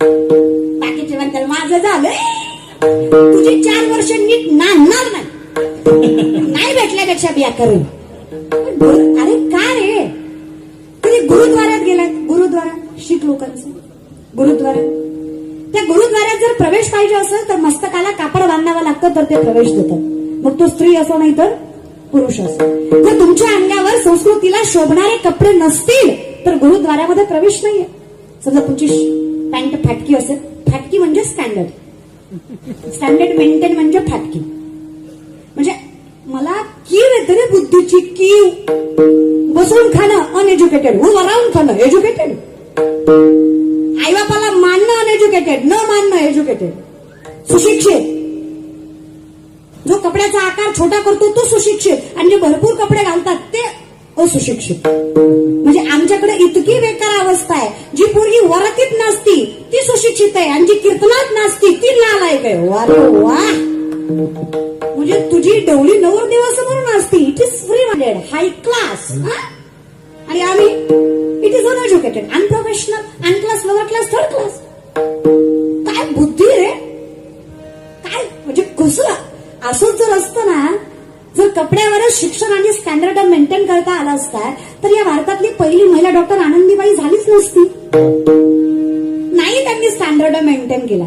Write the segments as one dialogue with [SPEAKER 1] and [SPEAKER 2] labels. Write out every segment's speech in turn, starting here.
[SPEAKER 1] बाकीचे म्हणतात माझं झालंय, तुझी 4 वर्ष नीट नांदणार नाही भेटल्यापेक्षा बिया करेल. अरे का रे, कधी गुरुद्वारात गेलात? गुरुद्वारा शीख लोकांचं गुरुद्वारा, त्या गुरुद्वारात जर प्रवेश पाहिजे असेल तर मस्तकाला कापड बांधावं लागतं तर ते प्रवेश देतात. मग तो स्त्री असो नाही तर पुरुष असो. जर तुमच्या अंगावर संस्कृतीला शोभणारे कपडे नसतील तर गुरुद्वारामध्ये प्रवेश नाहीये. समजा तुमची पॅन्ट फाटकी असेल, फाटकी म्हणजे स्टँडर्ड, स्टँडर्ड मेंटेन म्हणजे फाटकी. म्हणजे मला कीव येते रे बुद्धीची, कीव. बसून खाणं अनएज्युकेटेड, उभं राहून खाणं एज्युकेटेड. आई बापाला मानणं अनएज्युकेटेड, न मानणं एज्युकेटेड. सुशिक्षित, जो कपड्याचा आकार छोटा करतो तो सुशिक्षित, आणि जे भरपूर कपडे घालतात ते असुशिक्षित. म्हणजे आमच्याकडे इतकी बेकार अवस्था आहे, जी पोरगी वरातीत नाचती ती सुशिक्षित आहे, आणि जी कीर्तनात नाचती ती नालायक आहे. वारे वा, म्हणजे तुझी डवळी नवरदेवासमोर नाचती, it is free minded, high class. आणि आम्ही it is uneducated, unprofessional, unclass, lower class, third class. काय बुद्धी रे, काय म्हणजे कसं असंच जर असतं ना, जर कपड्यावरच शिक्षण आणि स्टँडर्ड मेंटेन करता आला असता तर या भारतातली पहिली महिला डॉक्टर आनंदीबाई झालीच नसती. नाही त्यांनी स्टँडर्ड मेंटेन केला.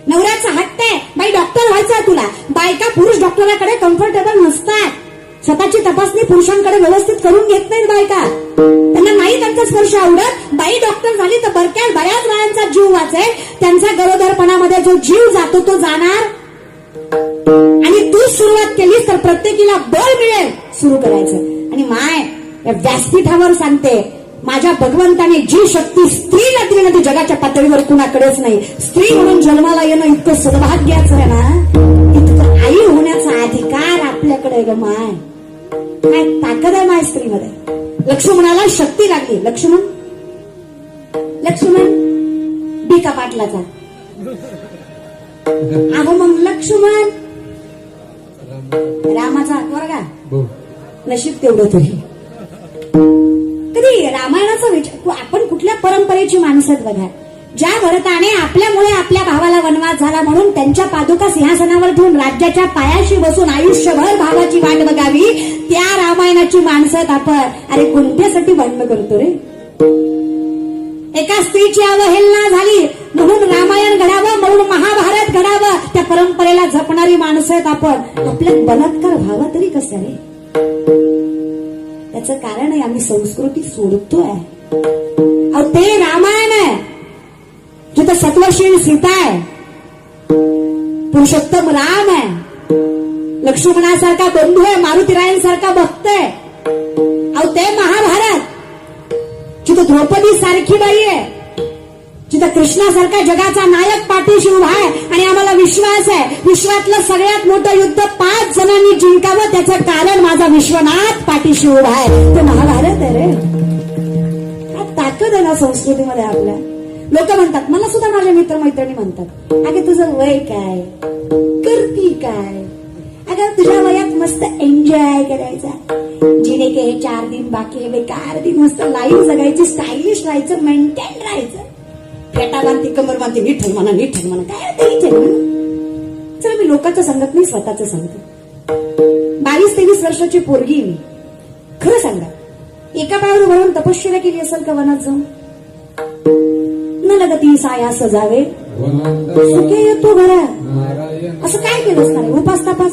[SPEAKER 1] नवऱ्याचा हट्ट आहे, बाई डॉक्टर व्हायचा तुला. बायका पुरुष डॉक्टराकडे कम्फर्टेबल नसतात. स्वतःची तपासणी पुरुषांकडे व्यवस्थित करून घेत नाहीत बायका. त्यांना नाही त्यांचा स्पर्श आवडत. बाई डॉक्टर झाली तर बऱ्याच बायांचा जीव वाचेल. त्यांचा गरोदरपणामध्ये जो जीव जातो तो जाणार. आणि तू सुरुवात केलीस तर प्रत्येकीला बळ मिळेल सुरू करायचं. आणि माय या व्यासपीठावर सांगते, माझ्या भगवंताने जी शक्ती स्त्रीला दिली ना ती जगाच्या पातळीवर कुणाकडेच नाही. स्त्री म्हणून जन्माला येणं इतकं सद्भाग्याचं आहे ना, इतकं आई होण्याचा अधिकार आपल्याकडे ग माय. काय ताकद आहे माय स्त्रीमध्ये. लक्ष्मणाला शक्ती लागली. लक्ष्मण बिका पाटलाचा. अहो मग लक्ष्मण रामाचा वर्गा नशीब तेवढं तरी. कधी रामायणाचा विचार, आपण कुठल्या परंपरेची माणसं बघा. ज्या भरताने आपल्यामुळे आपल्या भावाला वनवास झाला म्हणून त्यांच्या पादुका सिंहासनावर ठेवून राज्याच्या पायाशी बसून आयुष्यभर भावाची वाट बघावी, त्या रामायणाची माणसं आपण. अरे कोणत्यासाठी भांडण करतो रे. एका स्त्रीची अवहेलना झाली म्हणून रामायण घडावं, म्हणून महाभारत घडावं, त्या परंपरेला जपणारी माणसं आहेत आपण. आपल्यात बलात्कार व्हावा तरी कसं रे. त्याचं कारण आहे आम्ही संस्कृती सोडतोय. अहो ते रामायण आहे जिथं सत्वशील सीता आहे, पुरुषोत्तम राम आहे, लक्ष्मणासारखा बंधू आहे, मारुतीरायांसारखा भक्त आहे. अहो ते महाभारत जिथं द्रौपदी सारखी बाई आहे, जिथं कृष्णासारखा जगाचा नायक पाठीशी उभा आहे. आणि आम्हाला विश्वास आहे विश्वातलं सगळ्यात मोठं युद्ध 5 जणांनी जिंकावं, त्याचं कारण माझा विश्वनाथ पाठीशी उभा आहे. ते महाभारत आहे रे. काय ताकद आहे ना संस्कृतीमध्ये आपल्या. लोक म्हणतात, मला सुद्धा माझ्या मित्रमैत्रिणी म्हणतात, अगं तुझं वय काय, करती काय, अगं तुझ्या वयात मस्त एन्जॉय करायचा, जिने के 4 दिन बाकी आहे, 4 दिन मस्त लाईफ जगायची, स्टायलिश राहायचं, मेंटेन राहायचं. फेटा बांधती, कमर बांधती, नीट म्हणा, काय तरी चला मी लोकांचं सांगत नाही, स्वतःच सांगते. 22-23 वर्षाची पोरगी मी. खरं सांगा, एका पायावर उभं राहून तपश्चर्या केली असेल का वनात जाऊन? न लगती साया सजावे सुखे येतो घरा. असं काय केलं असणार? उपास तपास.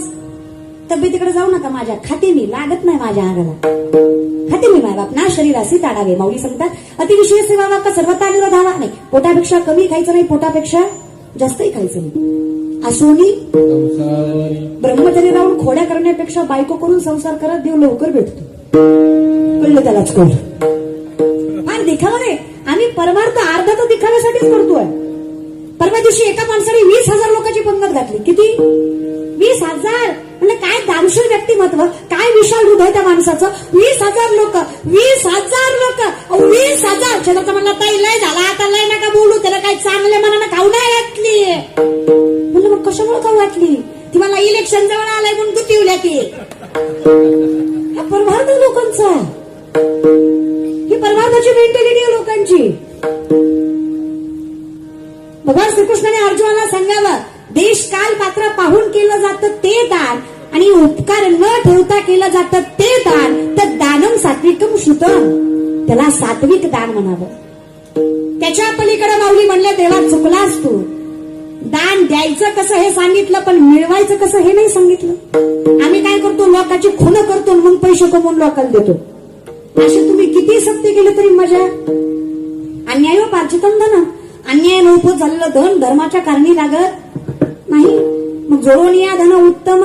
[SPEAKER 1] तब्येतीकडे जाऊ नका माझ्या, खाते मी, लागत नाही माझ्या अंगाला. खाते मी माय बाप ना शरीरासी ताडावे. माऊली सांगतात, अतिविषय सेवा बाप सर्वता निरोधावा. नाही, पोटापेक्षा कमी खायचं नाही, पोटापेक्षा जास्तही खायचं नाही. असोनी ब्रह्मचर्य राहून खोड्या करण्यापेक्षा बायको करून संसार करत देव लवकर भेटतो. कळलं त्यालाच कळलं. फार दिखावा रे. आम्ही परमार्थ अर्धा तर दिखाव्यासाठीच करतोय. परवा दिवशी एका माणसाने 20,000 लोकांची पंगत घातली. किती? 20,000. म्हणजे काय दानशील व्यक्तिमत्व, काय विशाल हृदय त्या माणसाचं. 20,000 लोक, 20,000 लोक, 20,000. शेजारचा म्हणला, ताई लय झाला, आता लय नका बोलू, त्याला काय चांगले मनानं खाऊ नाही घातली. म्हणलं मग कशामुळे खाऊ घातली? ती मला इलेक्शन जवळ आलंय म्हणून तू ठेवल्या. ती हा परमार्थ लोकांचा, ही परमार्थाची मेंटॅलिटी आहे लोकांची. भगवान श्रीकृष्णाने अर्जुनाला सांगावं, देश काल पात्र पाहून केलं जातं ते दान आणि उपकार न ठेवता केलं जातं ते दान, तर दानम सात्विकम श्रुतम, त्याला सात्विक दान म्हणावं. त्याच्या पलीकडे माऊली म्हणले, देवा चुकलास तू, दान द्यायचं कसं हे सांगितलं पण मिळवायचं कसं हे नाही सांगितलं. आम्ही काय करतो, लोकांची खुनं करतो मग पैसे कमवून लोकांना देतो. असे तुम्ही किती सत्य केलं तरी मजा. अन्याय पार्चितम धन, अन्याय लोप झालेलं धन धर्माच्या कारणी लागत नाही. मग जोडून या धन उत्तम,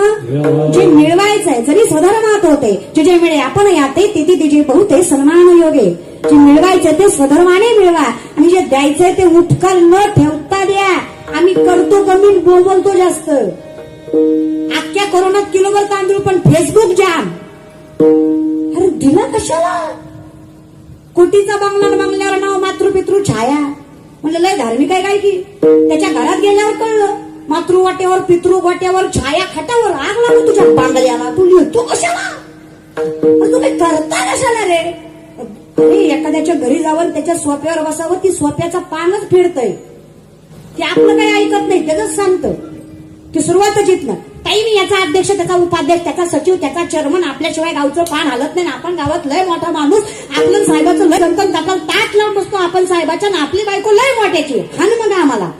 [SPEAKER 1] जे मिळवायचंय जरी स्वधर्मात होते, जे जे मिळे आपण याते तिथे तिचे बहुते सन्मान योगे. जे मिळवायचंय ते स्वधर्माने मिळवा आणि जे द्यायचंय ते उपकार न ठेवता द्या. आम्ही करतो कमी, बोलतो जास्त. अख्ख्या कोरोनात किलोभर तांदूळ पण फेसबुक जाम. अरे दिला कशाला? कोटीचा बंगला, बंगल्यावर नाव मातृपितृ छाया. म्हणलं लय धार्मिक आहे काय की? त्याच्या घरात गेल्यावर कळलं, मातृवाट्यावर पितृवाट्यावर छाया खटावर आग लागू तुझ्या बांगल्याला. तू लिहितो कशाला? तुम्ही करता कशाला रे? अरे एखाद्याच्या घरी जावं त्याच्या सोप्यावर बसावं, ती सोप्याचा पानच फिरतय. ते आपलं काही ऐकत नाही, त्याच सांगतं. ती सुरुवातच इथनं. टाईम याचा अध्यक्ष, त्याचा उपाध्यक्ष, त्याचा सचिव, त्याचा चेअरमन, आपल्याशिवाय गावचं पान हलत नाही. आपण गावात लय मोठा माणूस, आपलं साहेबाचं लय गणकन ताकाल ताट लावून बसतो आपण साहेबाच्या, ना आपली बायको लय मोठ्याची. हान मग आम्हाला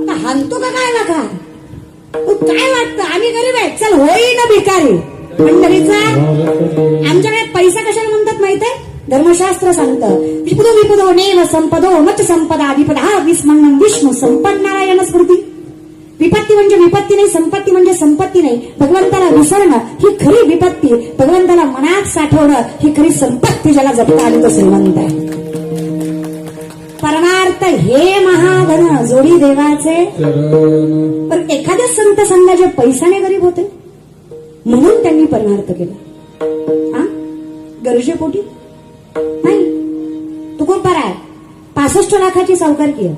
[SPEAKER 1] आता हानतो का काय नका? काय वाटतं आम्ही गरीब आहे, चल होई ना भिकारी मंडळीचा. आमच्याकडे पैसा कशाला म्हणतात माहितीये? धर्मशास्त्र सांगतं, विपुदो विपुदो नेव संपदो मच संपदा विपदा विस्मन्नं विष्णू संपद नारायण स्मृती. विपत्ती म्हणजे विपत्ती नाही, संपत्ती म्हणजे संपत्ती नाही. भगवंताला विसरणं ही खरी विपत्ती, भगवंताला मनात साठवणं ही खरी संपत्ती. ज्याला जपता आली तो श्रीमंत आहे. परमार्थ हे महाधन जोडी देवाचे. पण एखाद्या संत संघाचे पैशाने गरीब होते म्हणून त्यांनी परमार्थ केला. गरजेपोटी नाही. तुकोबार आहे 65 लाखाची सावकारकी आहे.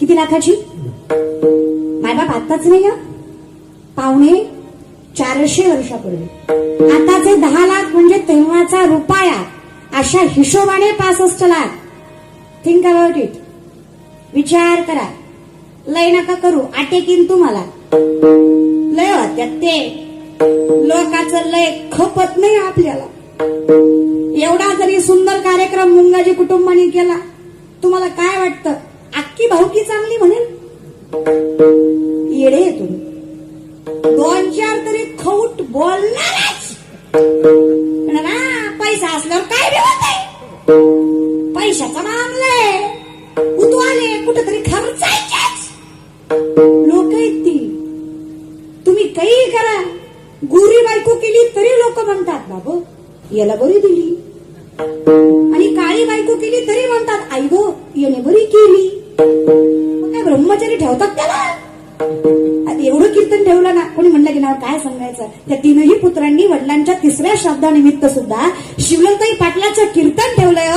[SPEAKER 1] किती लाखाची? मायबाप आताच नाही, पावणे 400 वर्षापूर्वी. आताचे 10 लाख म्हणजे तेव्हाचा रुपया. अशा हिशोबाने 65 लाख. Think about it. विचार करा. लय नका करू, आटेकीन तुम्हाला. लय होत्यात ते लोकांचं लय खपत नाही आपल्याला. एवढा जरी सुंदर कार्यक्रम मुंगाजी कुटुंबाने केला, तुम्हाला काय वाटतं? अख्खी भाऊकी चांगली म्हणेल? येडे तुम्ही. 2-4 तरी खौट बोलणारच. पैसा असल्यावर काय बी होतंय. पैशाचा मामला आहे. उतवाले कुठेतरी खर्चायचेच लोक आहेत ती. तुम्ही काही करा, गोरी बायको केली तरी लोक म्हणतात बाबू याला बरी दिली, आणि काळी बायको केली तरी म्हणतात आई गो याने बरी केली. काय ब्रह्मचारी ठेवतात त्याला? एवढं कीर्तन ठेवलं ना, कोणी म्हणलं की नाव काय सांगायचं. त्या 3ही पुत्रांनी वडिलांच्या 3ऱ्या श्राद्धानिमित्त सुद्धा शिवलताई पाटलाचं कीर्तन ठेवलंय.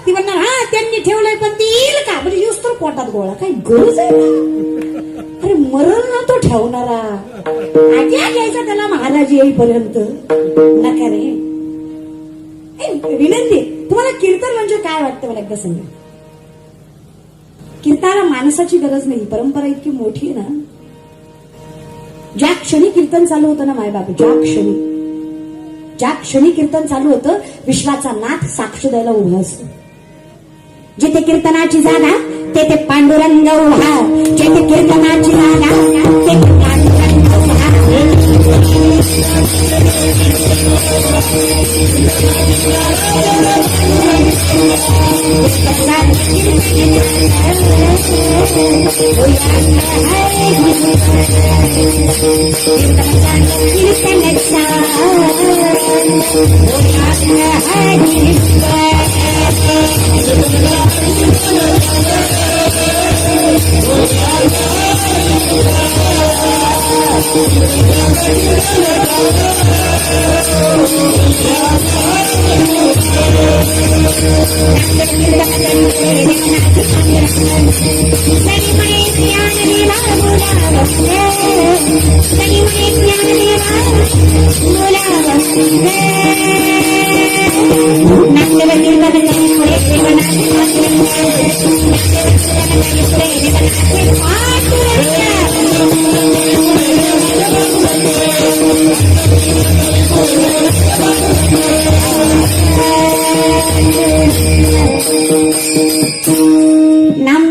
[SPEAKER 1] ती म्हणणार हा त्यांनी ठेवलंय पण ती येईल का? म्हणजे येऊस तर पोटात गोळा. काही गरज आहे का? अरे मरण ना तो ठेवणारा. आज्ञा घ्यायचा त्याला महाराज येईपर्यंत. नका रे. विनंती, तुम्हाला कीर्तन म्हणजे काय वाटतं मला एकदा सांगा. कीर्तनाला माणसाची गरज नाही. परंपरा इतकी मोठी आहे ना. ज्या क्षणी कीर्तन चालू होतं ना मायबाप, ज्या क्षणी कीर्तन चालू होतं, विश्वाचा नाथ साक्ष द्यायला उभा असतो. जिथे कीर्तनाची जागा तेथे पांडुरंग उभा. जिथे कीर्तनाची जागा तेथे पांडुरंग उभा.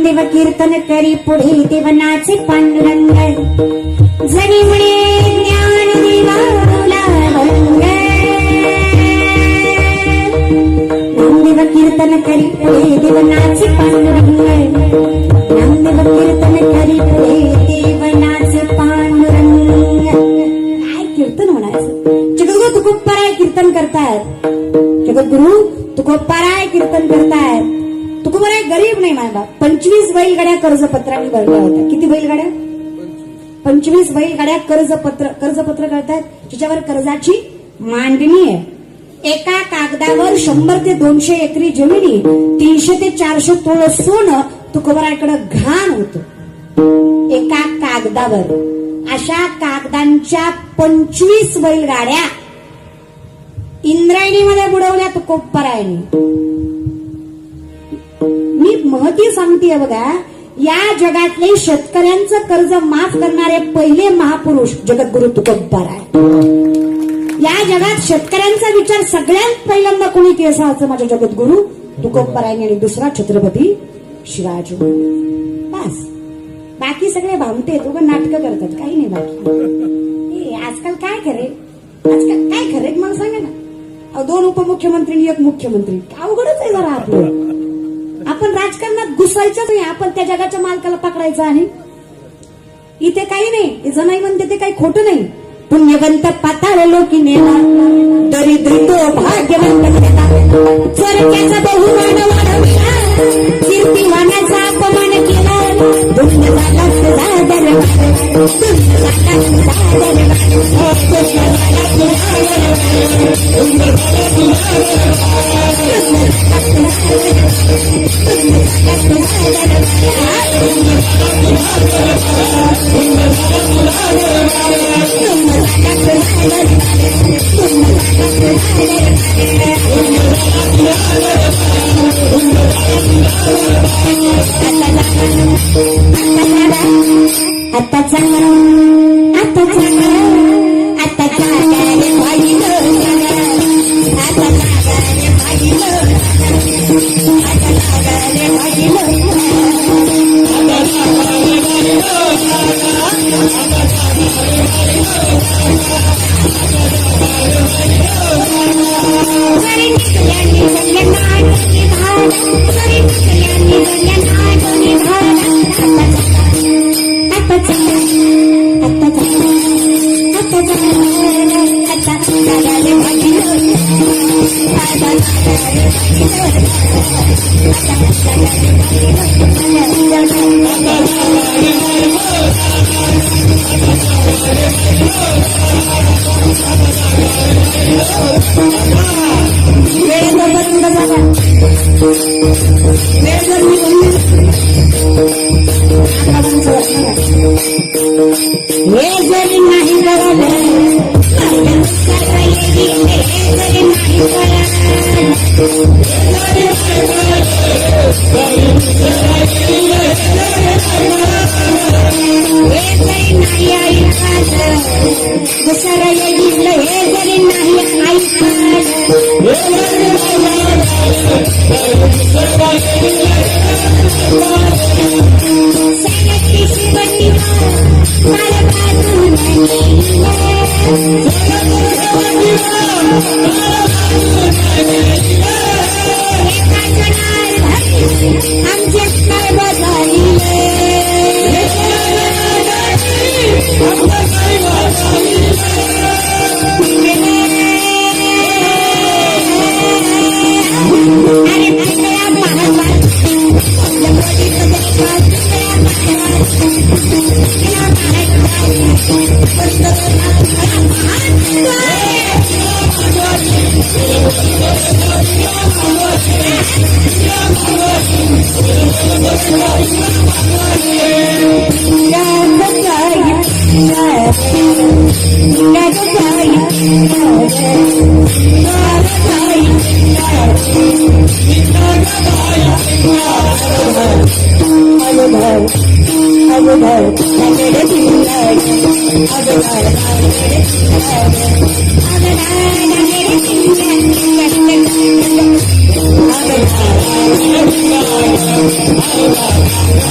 [SPEAKER 1] नामदेव कीर्तन करी पुढे देवनाचे पांडुरंग जरी म्हणे ज्ञान देवा भंग नामदेव कीर्तन करी पुढे देवनाचे पांडुरंग नामदेव कीर्तन करी पुढे देवनाचे पांडुरंग काय कीर्तन म्हणायचं जगद्गुरु तुकोबाराय कीर्तन करतायत जगद्गुरु तुकोबाराय कीर्तन करतायत तुकोबाराय गरीब नाही माझा 25 बैलगाड्या कर्जपत्रांनी भरल्या होत्या किती बैलगाड्या 25 बैलगाड्या कर्जपत्र करतात ज्याच्यावर कर्जाची मांडणी आहे एका कागदावर 100 ते 200 एकरी जमिनी 300 ते 400 तोळ सोनं तुकोबारायकडे घाण होतं एका कागदावर अशा कागदांच्या 25 बैलगाड्या इंद्रायणीमध्ये बुडवल्या तुकोबारायांनी मी महती सांगतेय बघा या जगातले शेतकऱ्यांचं कर्ज माफ करणारे पहिले महापुरुष जगद्गुरु तुकोबाराय या जगात शेतकऱ्यांचा विचार सगळ्यात पहिल्यांदा कोणी केला असं माझ्या जगद्गुरु तुकोबाराय आणि दुसरा छत्रपती शिवाजी बस बाकी सगळे भामटे दोघं नाटकं करतात काही नाही बाकी आजकाल काय खरे मला सांगा ना 2 उपमुख्यमंत्री आणि 1 मुख्यमंत्री अवघडच आहे जरा आपलं आपण राजकारणात घुसायचं नाही आपण त्या जगाच्या मालकाला पकडायचं आणि इथे काही नाही जनाई म्हणते ते काही खोटं नाही पुण्यवंत पाताळ लोकी नेला दरिद्री तो भाग्यवंत स्वर्गाचा बहुमान वाढवला कीर्तिमानाचा अपमान केला दुनियाला सादर
[SPEAKER 2] Thank you.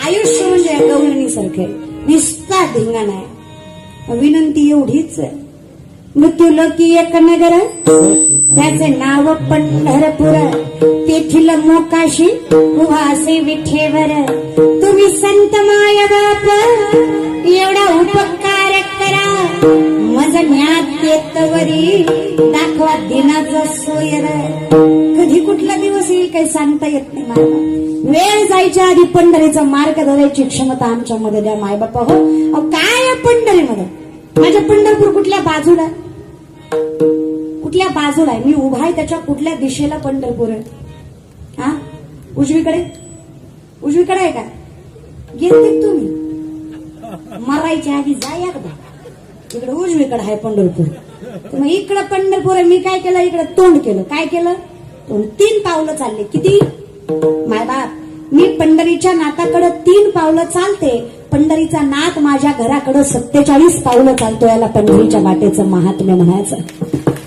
[SPEAKER 1] आयुष्य म्हणजे गवळणीसारखे निस्ता धिंगाण आहे. विनंती एवढीच आहे, मृत्यू लोकी एक नगर त्याचे नाव पंढरपूर, तेथील मोकाशी उभासे विठेवर. तुम्ही संत माय बाप एवढा उपकार करा, मज ज्ञात येतवरी दाखवा दिनाचं सोयर. कधी कुठला दिवस येईल काही सांगता येत नाही मला. वेळ जायच्या आधी पंढरीचा मार्ग धरायची क्षमता आमच्यामध्ये द्या माय बापा. हो काय पंढरीमध्ये माझ्या पंढरपूर कुठल्या बाजूला, कुठल्या बाजूला आहे? मी उभा आहे त्याच्या कुठल्या दिशेला पंढरपूर आहे? हा उजवीकडे, उजवीकडे आहे का? गेलते तुम्ही मरायच्या आधी जा एकदा. इकडे उजवीकडे आहे पंढरपूर, मग इकडं पंढरपूर आहे. मी काय केलं, इकडे तोंड केलं. काय केलं? तोंड. 3 पावलं चालले. किती माय बाप? मी पंढरीच्या नाताकडे 3 पावलं चालते. पंढरीचा नाथ माझ्या घराकडे 47 पावलं चालतो. याला पंढरीच्या वाटेचं महात्म्य म्हणायचं.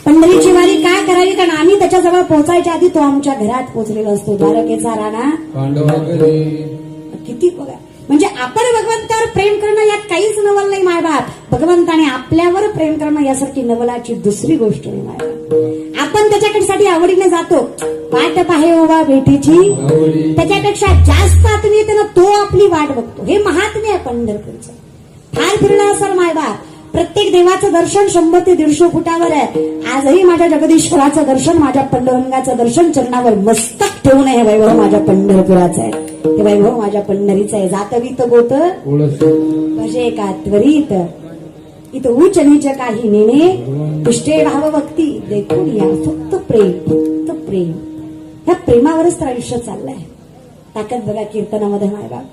[SPEAKER 1] पंढरीची वारी काय करावी, कारण आम्ही त्याच्याजवळ पोहोचायच्या आधी तो आमच्या घरात पोहोचलेला असतो. द्वारकेचा राणा किती बघा. म्हणजे आपण भगवंतावर प्रेम करणं यात काहीच नवल नाही माय बाप. भगवंताने आपल्यावर प्रेम करणं यासाठी नवलाची दुसरी गोष्ट नाही माय बाप. आपण त्याच्याकडे आवडीने जातो. वाट पाहे उभा भेटीची, त्याच्यापेक्षा जास्त आत्मीय येते ना तो आपली वाट बघतो. हे महात्म्य आहे पंढरपूरचं. फार फिरला असाल माय बाप. प्रत्येक देवाचं दर्शन 100 ते 150 फुटावर आहे. आजही माझ्या जगदीश्वराचं दर्शन, माझ्या पंडुरंगाचं दर्शन चरणावर मस्तक ठेवून हे वैभव माझ्या पंढरपुराचं आहे. हे वैभव माझ्या पंढरीचं आहे. जातवीत गोत भजे का त्वरित, इथं उच्च नीच काही नेणे, इष्टे भाव भक्ती देखून या. फक्त प्रेम, फक्त प्रेम. ह्या प्रेमावरच तर आयुष्य चाललंय. ताकद बघा कीर्तनामध्ये माय बाप.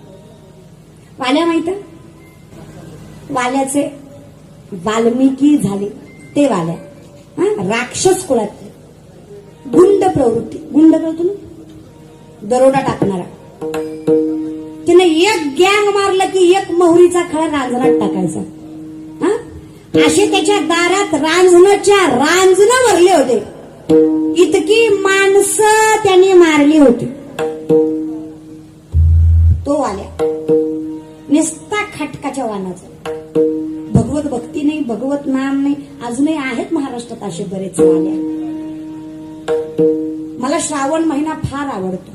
[SPEAKER 1] वाल्या माहित, वाल्याचे वाल्मिकी झाले ते वाल्या. राक्षस कुळातले, गुंड प्रवृत्ती. गुंड कळतो ना, दरोडा टाकणारा. तिने एक गँग मारलं की एक मोहरीचा खळा रांजणात टाकायचा. असे त्याच्या दारात रांजणाच्या रांजणं भरले होते. इतकी माणसं त्यांनी मारली होती. तो वाल्या निस्ता खटकाच्या वानाचा. भगवत भक्ती नाही, भगवत नाम नाही. अजूनही आहेत महाराष्ट्रात असे बरेच वाल्या. मला श्रावण महिना फार आवडतो.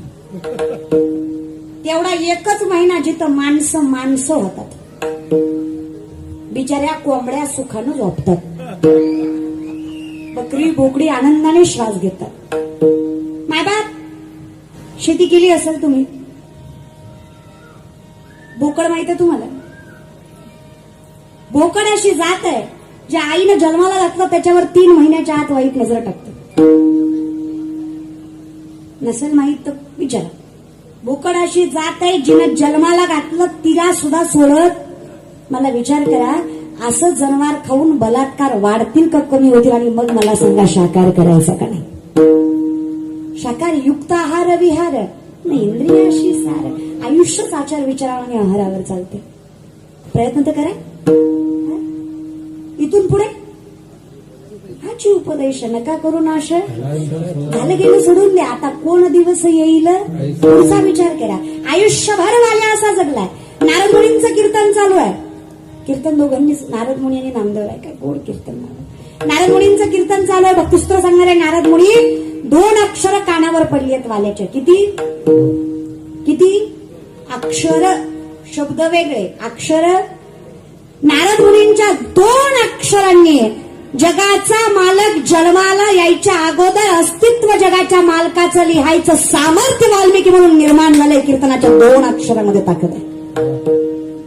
[SPEAKER 1] तेवढा एकच महिना जिथं माणसं माणसं होतात. बिचाऱ्या कोंबड्या सुखानं झोपतात. बकरी बोकडी आनंदाने श्वास घेतात. मायबाप, शेती केली असेल तुम्ही. बोकड माहित आहे तुम्हाला? बोकड अशी जात आहे ज्या आईनं जन्माला घातलं त्याच्यावर 3 महिन्याच्या आत वाईट नजर टाकते. नसेल माहित तर विचारा. बोकड अशी जात आहे जिनं जन्माला घातलं तिला सुद्धा सोडत. मला विचार करा, असं जनावर खाऊन बलात्कार वाढतील का कमी होतील? आणि मग मला सांगा, शाकाहार करायचा का नाही? शाकाहार युक्त आहार विहार नाही, इंद्रियाशी सार. आयुष्यच आचार विचाराने आहारावर चालते. प्रयत्न तर करा. इथून पुढे हाची उपदेश नका करू नाश. झालं गेलं सोडून द्या. आता कोण दिवस येईल पुढचा विचार करा. आयुष्यभर वाल्या असा जगलाय. नारद मुनींचं कीर्तन चालू आहे. कीर्तन दोघांनी, नारद मुनी आणि नामदेव आहे. काय गोड कीर्तन. नारद मुनींचं कीर्तन चालू आहे. भक्तिस्तोत्र सांगणारे नारद मुनी 2 अक्षर कानावर पडली आहेत वाल्याच्या. किती किती अक्षर, शब्द वेगळे, अक्षर. नारद मुनींच्या 2 अक्षरांनी जगाचा मालक जन्माला यायच्या अगोदर अस्तित्व जगाच्या मालकाचं लिहायचं सामर्थ्य वाल्मिकी म्हणून निर्माण झालंय. कीर्तनाच्या 2 अक्षरामध्ये ताकद आहे.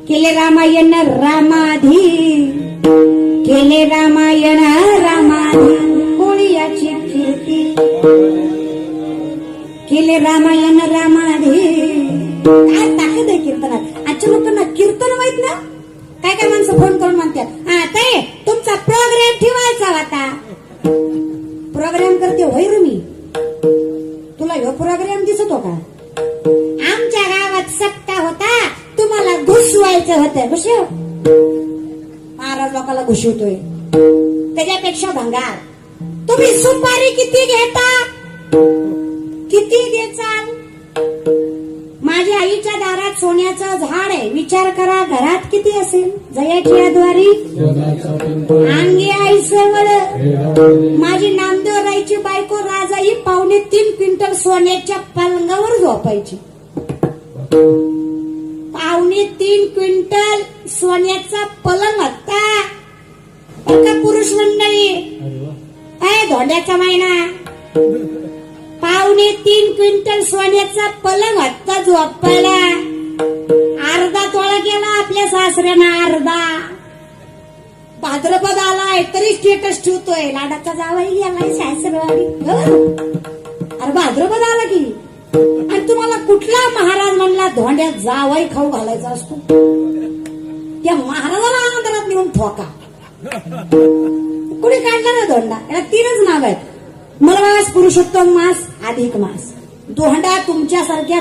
[SPEAKER 1] केले रामायण रामाधी, केले रामायण रामाधी, कोणी याची कीर्ती. केले रामायण रामाधी. काय ताकद आहे कीर्तनात. आजच्या लोकांना कीर्तन माहित ना. काय काय माणसं फोन करून म्हणतात, हा ते तुमचा प्रोग्राम ठेवायचा होता. प्रोग्राम करते होय मी. तुला ह्यो प्रोग्राम दिसतो का? आमच्या गावात सप्ताह होता, तुम्हाला घुसवायचं होतं. घुसव. महाराज लोकांना घुसवतोय. त्याच्यापेक्षा भंगार. तुम्ही सुपारी किती घेता? किती देचाल? माझ्या आईच्या दारात सोन्याचं झाड आहे. विचार करा घरात किती असेल. जयाची द्वारी अंगी आई सवळ. माझी नामदेवराईची बायको राजाई 2.5 क्विंटल सोन्याच्या पलंगावर झोपायची. 2.5 क्विंटल सोन्याचा पलंग होता. एका पुरुष मंडळी. धोंड्याचा महिना. 2.5 क्विंटल सोन्याचा पलंग होता झोपायला. अर्धा तोळा गेला आपल्या सासऱ्यानं. अर्धा. भाद्रपद आलाय तरी स्टेटस ठेवतोय, लाडाचा जावाई गेलाय सासरवाडी. अरे भाद्रपद आला की. आणि तुम्हाला कुठला महाराज म्हणला धोंड्यात जावाई खाऊ घालायचा असतो? त्या महाराजाला आनंदात नेऊन ठोका. कुणी काढला ना धोंडा? याला 3च नाव आहेत. मलमास, पुरुषोत्तम मास, अधिक मास. धोंडा तुमच्यासारख्या